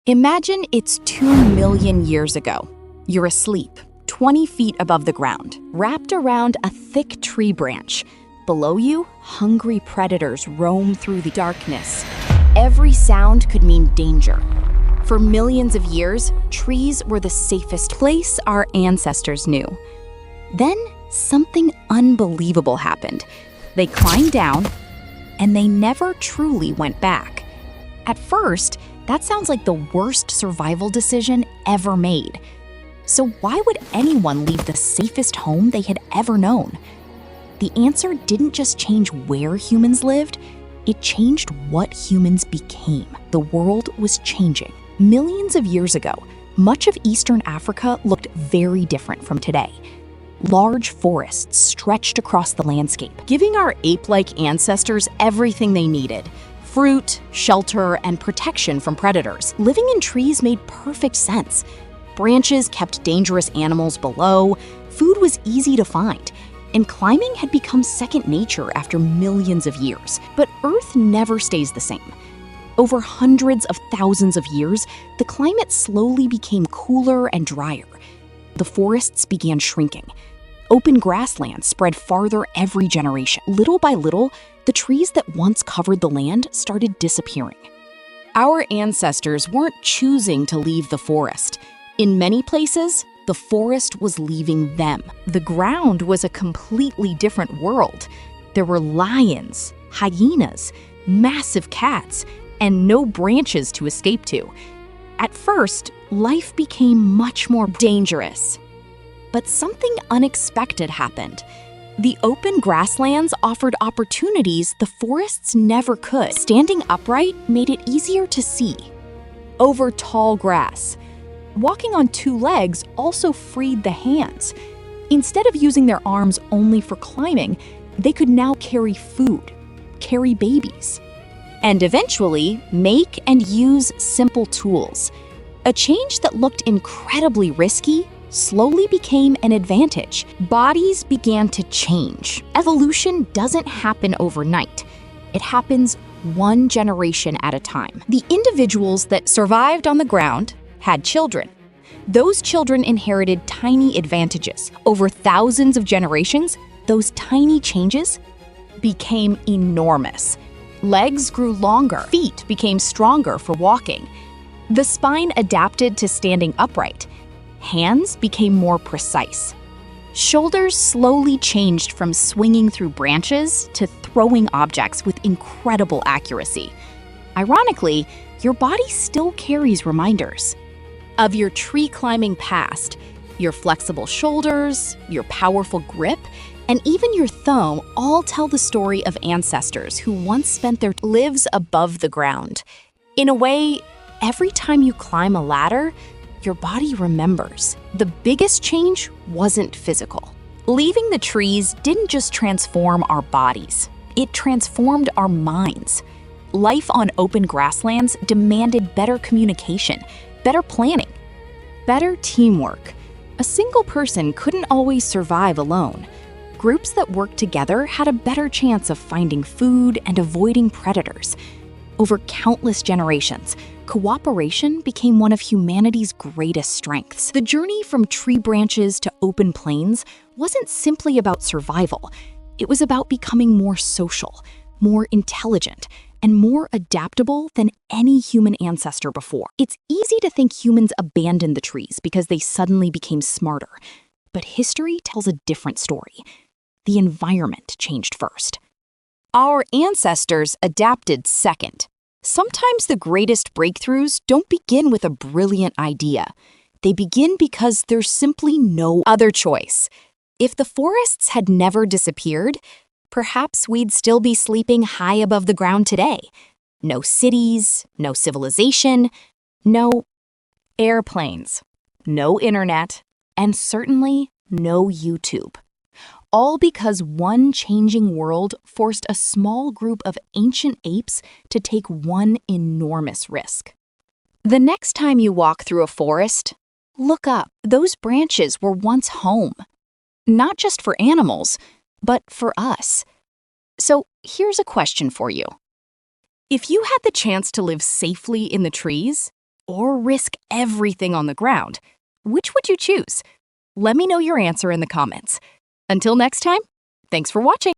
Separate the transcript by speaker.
Speaker 1: Imagine it's 2 million years ago. You're asleep, 20 feet above the ground, wrapped around a thick tree branch. Below you, hungry predators roam through the darkness. Every sound could mean danger. For millions of years, trees were the safest place our ancestors knew. Then, something unbelievable happened. They climbed down, and they never truly went back. At first, that sounds like the worst survival decision ever made. So why would anyone leave the safest home they had ever known? The answer didn't just change where humans lived, it changed what humans became. The world was changing. Millions of years ago, much of Eastern Africa looked very different from today. Large forests stretched across the landscape, giving our ape-like ancestors everything they needed: fruit, shelter, and protection from predators. Living in trees made perfect sense. Branches kept dangerous animals below, food was easy to find, and climbing had become second nature after millions of years. But Earth never stays the same. Over hundreds of thousands of years, the climate slowly became cooler and drier. The forests began shrinking. Open grasslands spread farther every generation. Little by little, the trees that once covered the land started disappearing. Our ancestors weren't choosing to leave the forest. In many places, the forest was leaving them. The ground was a completely different world. There were lions, hyenas, massive cats, and no branches to escape to. At first, life became much more dangerous. But something unexpected happened. The open grasslands offered opportunities the forests never could. Standing upright made it easier to see over tall grass. Walking on two legs also freed the hands. Instead of using their arms only for climbing, they could now carry food, carry babies, and eventually make and use simple tools. A change that looked incredibly risky slowly became an advantage. Bodies began to change. Evolution doesn't happen overnight. It happens one generation at a time. The individuals that survived on the ground had children. Those children inherited tiny advantages. Over thousands of generations, those tiny changes became enormous. Legs grew longer, feet became stronger for walking. The spine adapted to standing upright. Hands became more precise. Shoulders slowly changed from swinging through branches to throwing objects with incredible accuracy. Ironically, your body still carries reminders of your tree-climbing past. Your flexible shoulders, your powerful grip, and even your thumb all tell the story of ancestors who once spent their lives above the ground. In a way, every time you climb a ladder, your body remembers. The biggest change wasn't physical. Leaving the trees didn't just transform our bodies, it transformed our minds. Life on open grasslands demanded better communication, better planning, better teamwork. A single person couldn't always survive alone. Groups that worked together had a better chance of finding food and avoiding predators. Over countless generations, cooperation became one of humanity's greatest strengths. The journey from tree branches to open plains wasn't simply about survival. It was about becoming more social, more intelligent, and more adaptable than any human ancestor before. It's easy to think humans abandoned the trees because they suddenly became smarter. But history tells a different story. The environment changed first. Our ancestors adapted second. Sometimes the greatest breakthroughs don't begin with a brilliant idea. They begin because there's simply no other choice. If the forests had never disappeared, perhaps we'd still be sleeping high above the ground today. No cities, no civilization, no airplanes, no internet, and certainly no YouTube. All because one changing world forced a small group of ancient apes to take one enormous risk. The next time you walk through a forest, look up. Those branches were once home. Not just for animals, but for us. So here's a question for you. If you had the chance to live safely in the trees, or risk everything on the ground? Which would you choose? Let me know your answer in the comments. Until next time, thanks for watching.